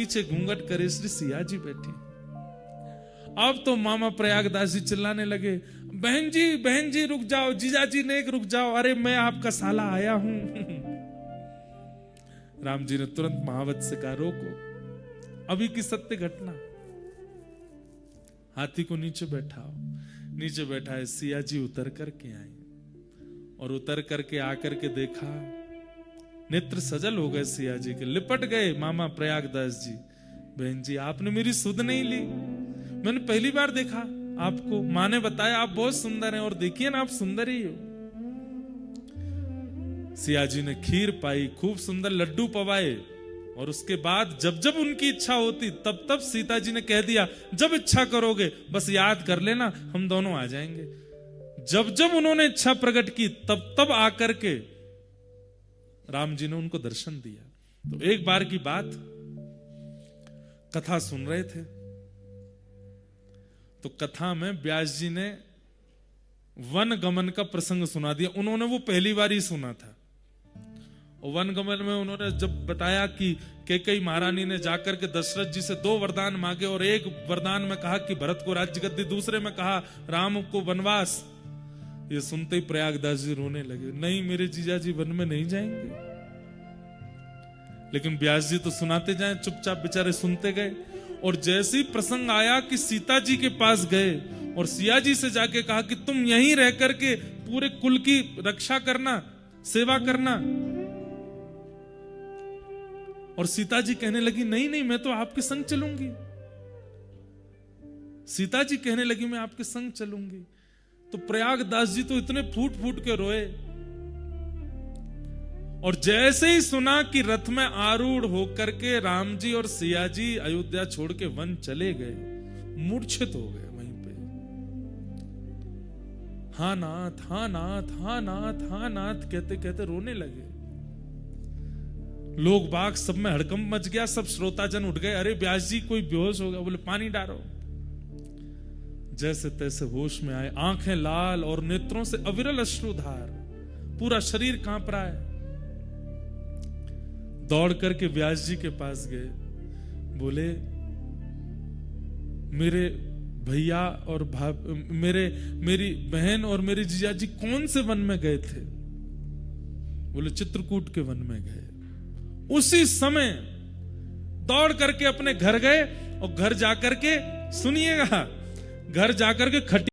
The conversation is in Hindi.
पीछे घूंघट करे श्री सिया जी बैठे। अब तो मामा प्रयागदास जी चिल्लाने लगे, बहन जी रुक जाओ, जीजा जी ने रुक जाओ, अरे मैं आपका साला आया हूं। राम जी ने तुरंत महावत से कहा, रोको, अभी की सत्य घटना। हाथी को नीचे बैठाओ। नीचे बैठा है, सिया जी उतर करके आए और उतर करके आकर के देखा, नेत्र सजल हो गए सिया जी के, लिपट गए मामा प्रयागदास जी। बहन जी आपने मेरी सुध नहीं ली, मैंने पहली बार देखा आपको, माँ ने बताया आप बहुत सुंदर हैं और देखिए ना आप सुंदर ही हो। सिया जी ने खीर पाई, खूब सुंदर लड्डू पवाए और उसके बाद जब जब उनकी इच्छा होती तब तब सीता जी ने कह दिया, जब इच्छा करोगे बस याद कर लेना, हम दोनों आ जाएंगे। जब जब उन्होंने इच्छा प्रकट की तब तब आकर के राम जी ने उनको दर्शन दिया। तो एक बार की बात, कथा सुन रहे थे तो कथा में व्यास जी ने वन गमन का प्रसंग सुना दिया। उन्होंने वो पहली बार ही सुना था। और वन गमन में उन्होंने जब बताया कि कैकेयी महारानी ने जाकर के दशरथ जी से 2 वरदान मांगे और एक वरदान में कहा कि भरत को राज्य गद्दी, दूसरे में कहा राम को वनवास। ये सुनते ही प्रयागदास जी रोने लगे, नहीं मेरे जीजा जी वन में नहीं जाएंगे। लेकिन व्यास जी तो सुनाते जाए, चुपचाप बेचारे सुनते गए। और जैसे ही प्रसंग आया कि सीता जी के पास गए और सिया जी से जाके कहा कि तुम यहीं रह करके पूरे कुल की रक्षा करना, सेवा करना। और सीता जी कहने लगी, नहीं नहीं मैं तो आपके संग चलूंगी। सीता जी कहने लगी मैं आपके संग चलूंगी। तो प्रयागदास जी तो इतने फूट फूट के रोए। और जैसे ही सुना कि रथ में आरूढ़ होकर के राम जी और सिया जी अयोध्या छोड़ के वन चले गए, मूर्छित हो गए वहीं पे। हाँ नाथ, हाँ नाथ, हाँ नाथ, हाँ नाथ कहते कहते रोने लगे। लोग बाग सब में हड़कंप मच गया, सब श्रोताजन उठ गए, अरे व्यास जी कोई बेहोश हो गया। बोले पानी डालो। जैसे तैसे होश में आए, आंखें लाल और नेत्रों से अविरल अश्रुधार, पूरा शरीर कांप रहा है। दौड़ करके व्यास जी के पास गए, बोले मेरे भैया और मेरी बहन और मेरे जीजा जी कौन से वन में गए थे? बोले चित्रकूट के वन में गए। उसी समय दौड़ करके अपने घर गए और घर जाकर के, सुनिएगा, घर जाकर के खटी